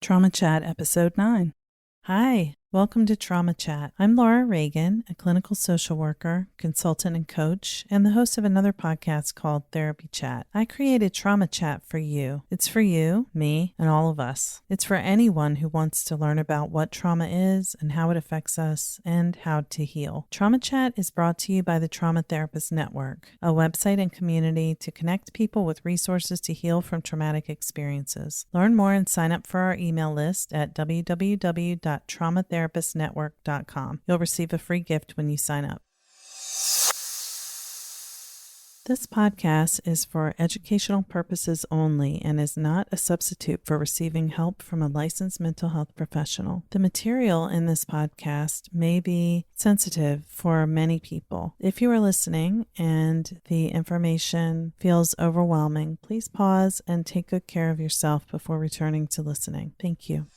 Trauma Chat Episode 9. Hi, welcome to Trauma Chat. I'm Laura Reagan, a clinical social worker, consultant, and coach, and the host of another podcast called Therapy Chat. I created Trauma Chat for you. It's for you, me, and all of us. It's for anyone who wants to learn about what trauma is and how it affects us and how to heal. Trauma Chat is brought to you by the Trauma Therapist Network, a website and community to connect people with resources to heal from traumatic experiences. Learn more and sign up for our email list at www.traumatherapistnetwork.com. You'll receive a free gift when you sign up. This podcast is for educational purposes only and is not a substitute for receiving help from a licensed mental health professional. The material in this podcast may be sensitive for many people. If you are listening and the information feels overwhelming, please pause and take good care of yourself before returning to listening. Thank you.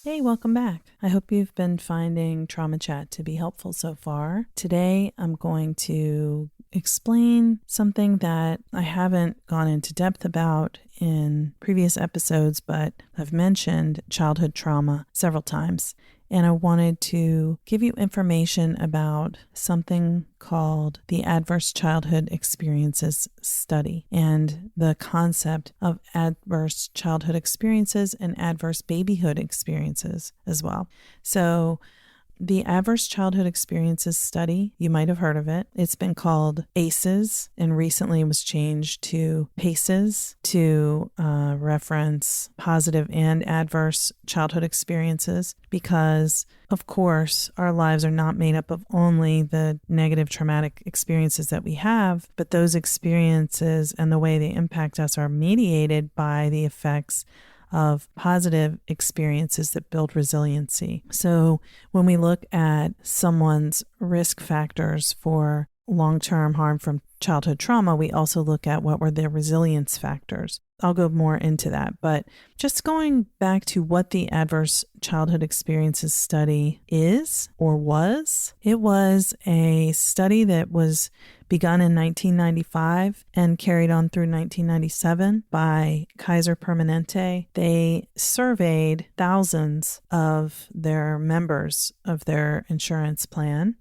Hey, welcome back. I hope you've been finding Trauma Chat to be helpful so far. Today, I'm going to explain something that I haven't gone into depth about in previous episodes, but I've mentioned childhood trauma several times. And I wanted to give you information about something called the Adverse Childhood Experiences Study and the concept of adverse childhood experiences and adverse babyhood experiences as well. So the Adverse Childhood Experiences Study, you might have heard of it. It's been called ACES and recently was changed to PACES to reference positive and adverse childhood experiences because, of course, our lives are not made up of only the negative traumatic experiences that we have, but those experiences and the way they impact us are mediated by the effects of positive experiences that build resiliency. So when we look at someone's risk factors for long-term harm from childhood trauma, we also look at what were their resilience factors. I'll go more into that, but just going back to what the Adverse Childhood Experiences Study is or was, it was a study that was begun in 1995 and carried on through 1997 by Kaiser Permanente. They surveyed thousands of their members of their insurance plan.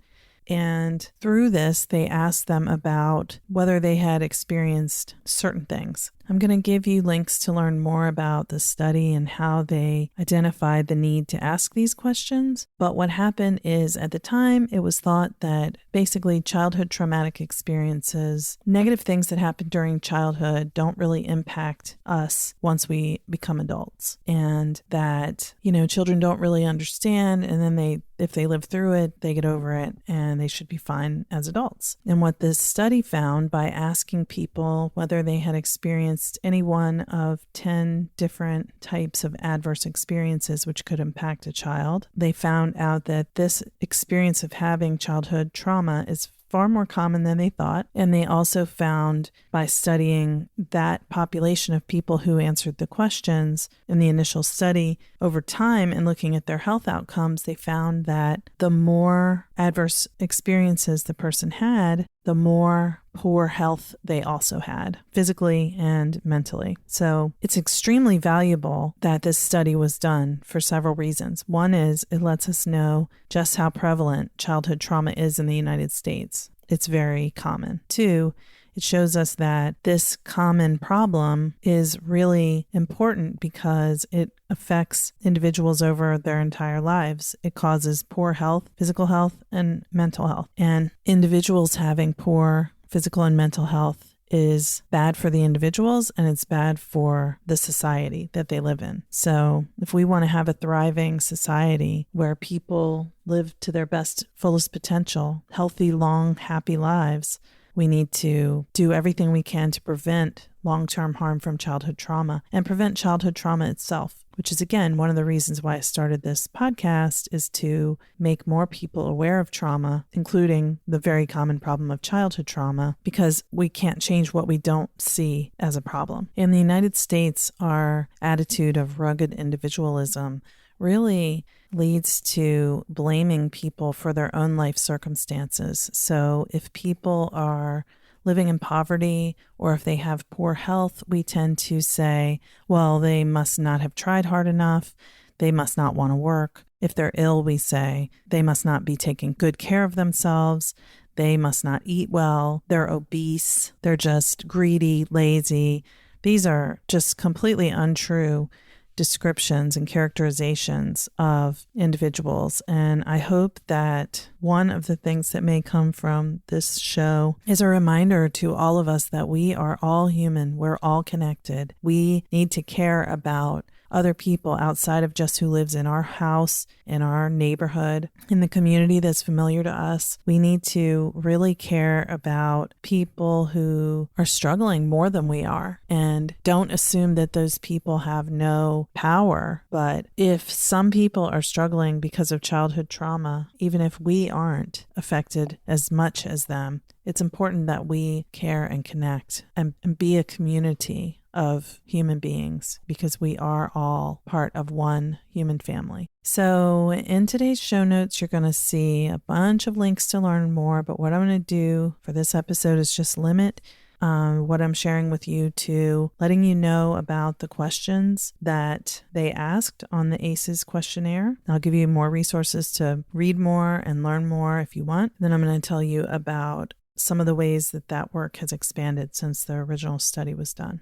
And through this, they asked them about whether they had experienced certain things. I'm going to give you links to learn more about the study and how they identified the need to ask these questions. But what happened is at the time, it was thought that basically childhood traumatic experiences, negative things that happen during childhood don't really impact us once we become adults. And that, children don't really understand. And then if they live through it, they get over it and they should be fine as adults. And what this study found by asking people whether they had experienced any one of 10 different types of adverse experiences which could impact a child, they found out that this experience of having childhood trauma is far more common than they thought. And they also found by studying that population of people who answered the questions in the initial study over time and looking at their health outcomes, they found that the more adverse experiences the person had, the more poor health they also had, physically and mentally. So it's extremely valuable that this study was done for several reasons. One is it lets us know just how prevalent childhood trauma is in the United States. It's very common. Two, it shows us that this common problem is really important because it affects individuals over their entire lives. It causes poor health, physical health, and mental health. And individuals having poor physical and mental health is bad for the individuals and it's bad for the society that they live in. So if we want to have a thriving society where people live to their best, fullest potential, healthy, long, happy lives, we need to do everything we can to prevent long-term harm from childhood trauma and prevent childhood trauma itself, which is, again, one of the reasons why I started this podcast is to make more people aware of trauma, including the very common problem of childhood trauma, because we can't change what we don't see as a problem. In the United States, our attitude of rugged individualism really leads to blaming people for their own life circumstances. So if people are living in poverty or if they have poor health, we tend to say, well, they must not have tried hard enough. They must not want to work. If they're ill, we say they must not be taking good care of themselves. They must not eat well. They're obese. They're just greedy, lazy. These are just completely untrue descriptions and characterizations of individuals. And I hope that one of the things that may come from this show is a reminder to all of us that we are all human. We're all connected. We need to care about other people outside of just who lives in our house, in our neighborhood, in the community that's familiar to us. We need to really care about people who are struggling more than we are, and don't assume that those people have no power. But if some people are struggling because of childhood trauma, even if we aren't affected as much as them, it's important that we care and connect and be a community of human beings, because we are all part of one human family. So in today's show notes, you're going to see a bunch of links to learn more, but what I'm going to do for this episode is just limit what I'm sharing with you to letting you know about the questions that they asked on the ACES questionnaire. I'll give you more resources to read more and learn more if you want. Then I'm going to tell you about some of the ways that that work has expanded since the original study was done.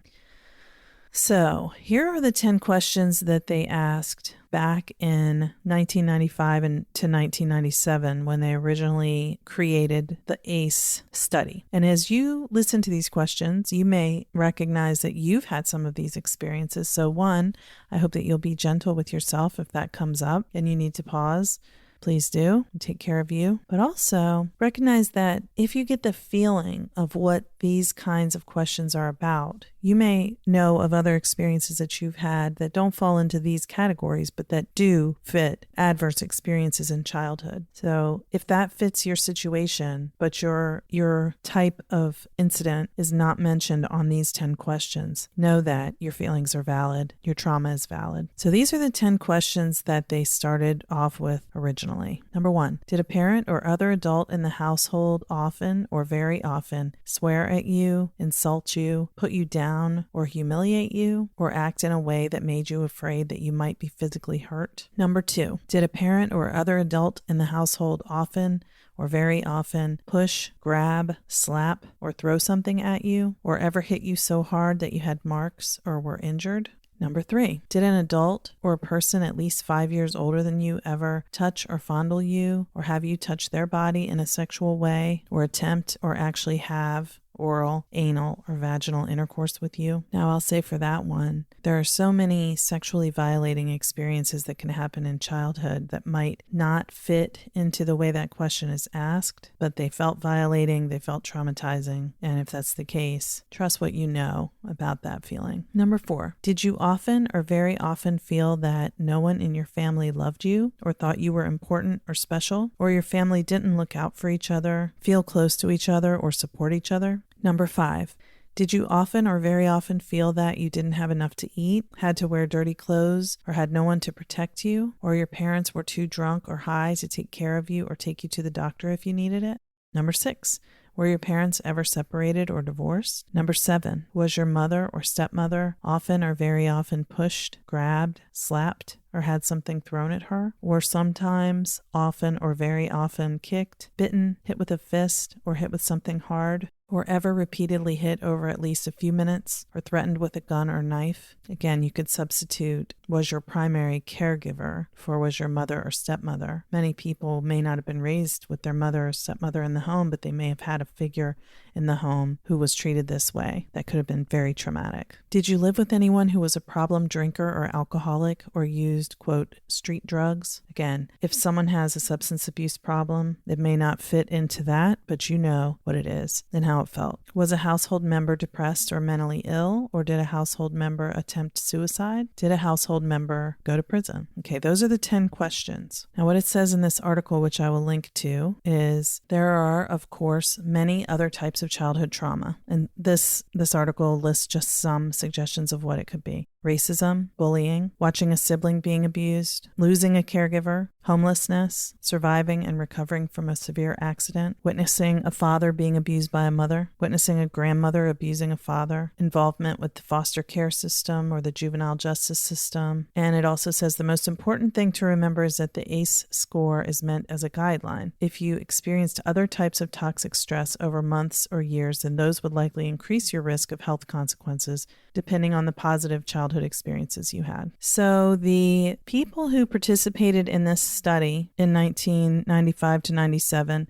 So here are the 10 questions that they asked back in 1995 and to 1997 when they originally created the ACE study. And as you listen to these questions, you may recognize that you've had some of these experiences. So one, I hope that you'll be gentle with yourself if that comes up and you need to pause. Please do. Take care of you. But also recognize that if you get the feeling of what these kinds of questions are about, you may know of other experiences that you've had that don't fall into these categories, but that do fit adverse experiences in childhood. So if that fits your situation, but your type of incident is not mentioned on these 10 questions, know that your feelings are valid, your trauma is valid. So these are the 10 questions that they started off with originally. Number 1, did a parent or other adult in the household often or very often swear at you, insult you, put you down, or humiliate you, or act in a way that made you afraid that you might be physically hurt? Number 2, did a parent or other adult in the household often or very often push, grab, slap, or throw something at you, or ever hit you so hard that you had marks or were injured? Number 3, did an adult or a person at least 5 years older than you ever touch or fondle you, or have you touch their body in a sexual way, or attempt or actually have oral, anal, or vaginal intercourse with you? Now, I'll say for that one, there are so many sexually violating experiences that can happen in childhood that might not fit into the way that question is asked, but they felt violating, they felt traumatizing, and if that's the case, trust what you know about that feeling. Number 4, did you often or very often feel that no one in your family loved you or thought you were important or special, or your family didn't look out for each other, feel close to each other, or support each other? Number 5, did you often or very often feel that you didn't have enough to eat, had to wear dirty clothes, or had no one to protect you, or your parents were too drunk or high to take care of you or take you to the doctor if you needed it? Number 6, were your parents ever separated or divorced? Number 7, was your mother or stepmother often or very often pushed, grabbed, slapped, or had something thrown at her? Or sometimes, often or very often kicked, bitten, hit with a fist, or hit with something hard? Or ever repeatedly hit over at least a few minutes, or threatened with a gun or knife? Again, you could substitute was your primary caregiver for was your mother or stepmother. Many people may not have been raised with their mother or stepmother in the home, but they may have had a figure in the home who was treated this way. That could have been very traumatic. Did you live with anyone who was a problem drinker or alcoholic or used, quote, street drugs? Again, if someone has a substance abuse problem, it may not fit into that, but you know what it is and how it felt. Was a household member depressed or mentally ill, or did a household member attempt suicide? Did a household member go to prison? Okay, those are the 10 questions. Now, what it says in this article, which I will link to, is there are, of course, many other types of childhood trauma. And this article lists just some suggestions of what it could be. racism, bullying, watching a sibling being abused, losing a caregiver, homelessness, surviving and recovering from a severe accident, witnessing a father being abused by a mother, witnessing a grandmother abusing a father, involvement with the foster care system or the juvenile justice system. And it also says the most important thing to remember is that the ACE score is meant as a guideline. If you experienced other types of toxic stress over months or years, then those would likely increase your risk of health consequences depending on the positive childhood experiences you had. So the people who participated in this study in 1995 to 97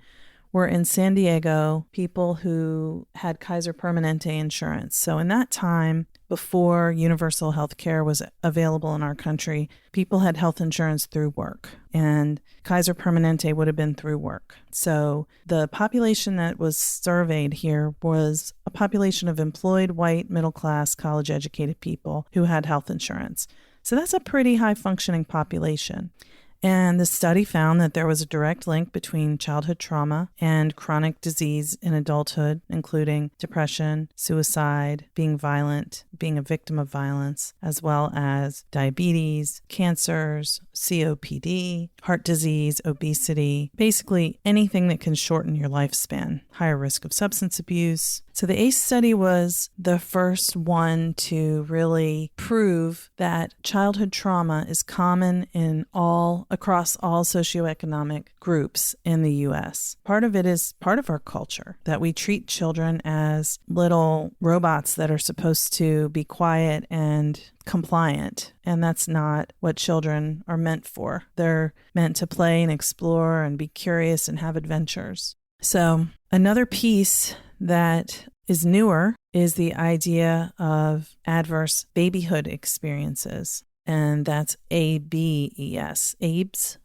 were in San Diego, people who had Kaiser Permanente insurance. So in that time, before universal health care was available in our country, people had health insurance through work, and Kaiser Permanente would have been through work. So the population that was surveyed here was a population of employed, white, middle-class, college-educated people who had health insurance. So that's a pretty high-functioning population. And the study found that there was a direct link between childhood trauma and chronic disease in adulthood, including depression, suicide, being violent, being a victim of violence, as well as diabetes, cancers, COPD, heart disease, obesity, basically anything that can shorten your lifespan, higher risk of substance abuse. So the ACE study was the first one to really prove that childhood trauma is common across all socioeconomic groups in the U.S. Part of it is part of our culture, that we treat children as little robots that are supposed to be quiet and compliant, and that's not what children are meant for. They're meant to play and explore and be curious and have adventures. So another piece that is newer is the idea of adverse babyhood experiences, and that's ABES, ABES.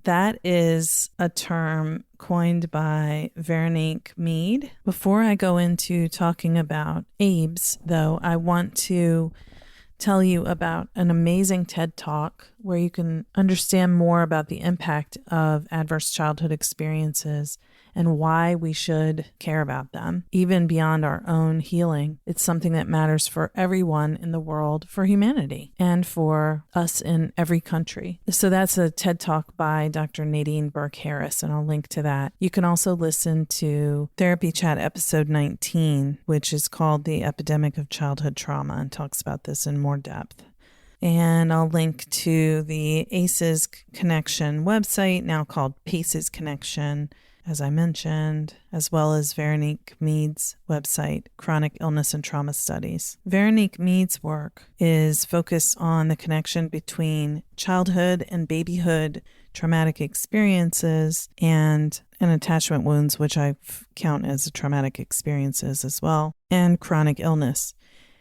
That is a term coined by Veronique Mead. Before I go into talking about ABES, though, I want to tell you about an amazing TED Talk where you can understand more about the impact of adverse childhood experiences and why we should care about them, even beyond our own healing. It's something that matters for everyone in the world, for humanity, and for us in every country. So that's a TED Talk by Dr. Nadine Burke Harris, and I'll link to that. You can also listen to Therapy Chat episode 19, which is called The Epidemic of Childhood Trauma, and talks about this in more depth. And I'll link to the ACES Connection website, now called PACES Connection, as I mentioned, as well as Veronique Mead's website, Chronic Illness and Trauma Studies. Veronique Mead's work is focused on the connection between childhood and babyhood traumatic experiences and attachment wounds, which I count as traumatic experiences as well, and chronic illness.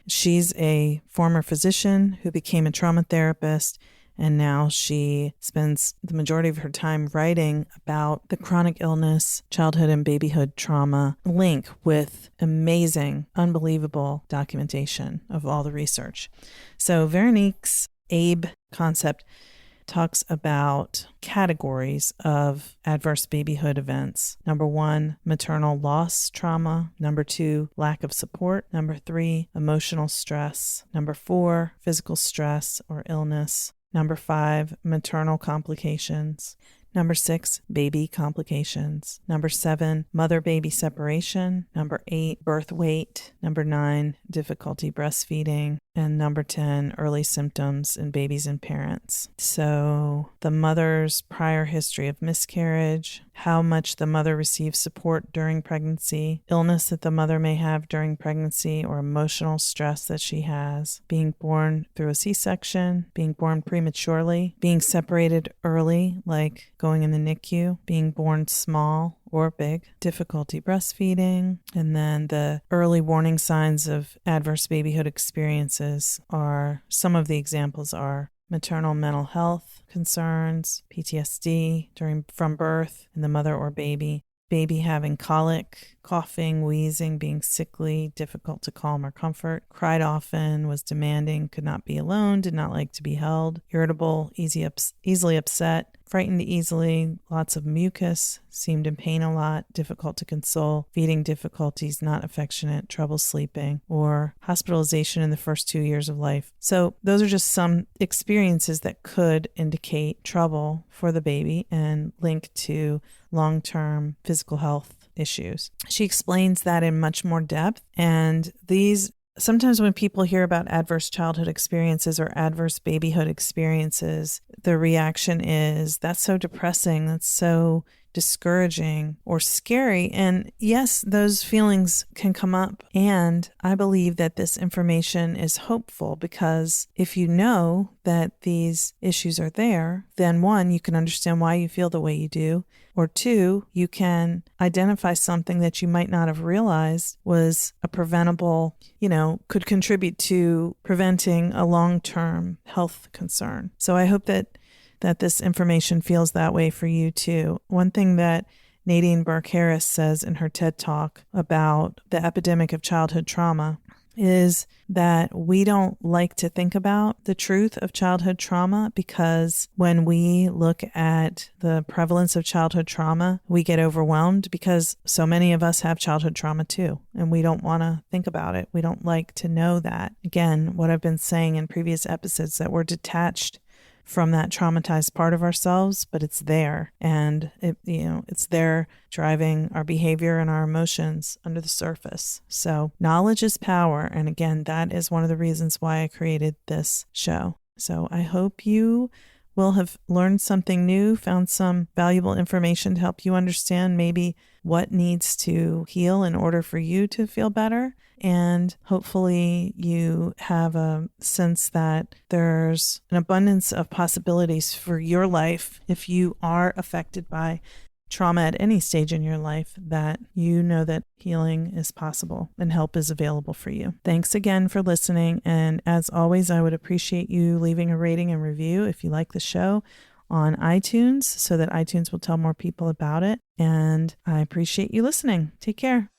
She's a former physician who became a trauma therapist, and now she spends the majority of her time writing about the chronic illness, childhood and babyhood trauma link with amazing, unbelievable documentation of all the research. So Veronique's ABE concept talks about categories of adverse babyhood events. Number 1, maternal loss trauma. Number 2, lack of support. Number 3, emotional stress. Number 4, physical stress or illness. Number 5, maternal complications. Number 6, baby complications. Number 7, mother-baby separation. Number 8, birth weight. Number 9, difficulty breastfeeding. And number 10, early symptoms in babies and parents. So the mother's prior history of miscarriage, how much the mother receives support during pregnancy, illness that the mother may have during pregnancy or emotional stress that she has, being born through a C-section, being born prematurely, being separated early, like going in the NICU, being born small or big, difficulty breastfeeding, and then the early warning signs of adverse babyhood experiences are, some of the examples are maternal mental health concerns, PTSD from birth in the mother or baby having colic, coughing, wheezing, being sickly, difficult to calm or comfort, cried often, was demanding, could not be alone, did not like to be held, irritable, easily upset, frightened easily, lots of mucus, seemed in pain a lot, difficult to console, feeding difficulties, not affectionate, trouble sleeping, or hospitalization in the first 2 years of life. So those are just some experiences that could indicate trouble for the baby and link to long-term physical health issues. She explains that in much more depth, and sometimes when people hear about adverse childhood experiences or adverse babyhood experiences, the reaction is, that's so depressing, that's so discouraging or scary. And yes, those feelings can come up. And I believe that this information is hopeful, because if you know that these issues are there, then one, you can understand why you feel the way you do. Or two, you can identify something that you might not have realized was a preventable, could contribute to preventing a long-term health concern. So I hope that this information feels that way for you too. One thing that Nadine Burke says in her TED Talk about the epidemic of childhood trauma is that we don't like to think about the truth of childhood trauma, because when we look at the prevalence of childhood trauma, we get overwhelmed because so many of us have childhood trauma too, and we don't want to think about it. We don't like to know that. Again, what I've been saying in previous episodes, that we're detached from that traumatized part of ourselves, but it's there, and it's there driving our behavior and our emotions under the surface. So knowledge is power, and again, that is one of the reasons why I created this show. So I hope you will have learned something new, found some valuable information to help you understand maybe what needs to heal in order for you to feel better. And hopefully you have a sense that there's an abundance of possibilities for your life if you are affected by trauma at any stage in your life, that you know that healing is possible and help is available for you. Thanks again for listening. And as always, I would appreciate you leaving a rating and review if you like the show on iTunes, so that iTunes will tell more people about it. And I appreciate you listening. Take care.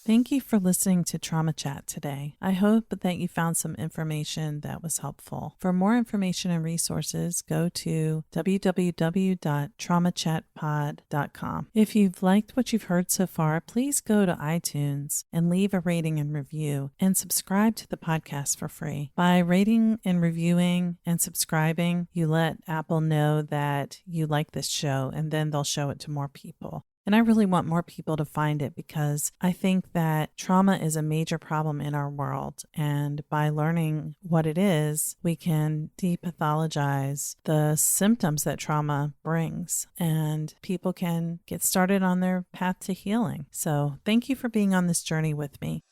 Thank you for listening to Trauma Chat today. I hope that you found some information that was helpful. For more information and resources, go to www.traumachatpod.com. If you've liked what you've heard so far, please go to iTunes and leave a rating and review, and subscribe to the podcast for free. By rating and reviewing and subscribing, you let Apple know that you like this show, and then they'll show it to more people. And I really want more people to find it, because I think that trauma is a major problem in our world. And by learning what it is, we can depathologize the symptoms that trauma brings, and people can get started on their path to healing. So thank you for being on this journey with me.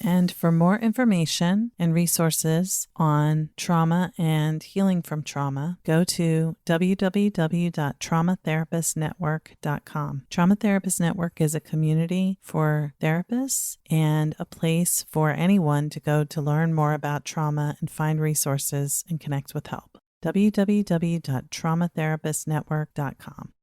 And for more information and resources on trauma and healing from trauma, go to www.traumatherapistnetwork.com. Trauma Therapist Network is a community for therapists and a place for anyone to go to learn more about trauma and find resources and connect with help. www.traumatherapistnetwork.com.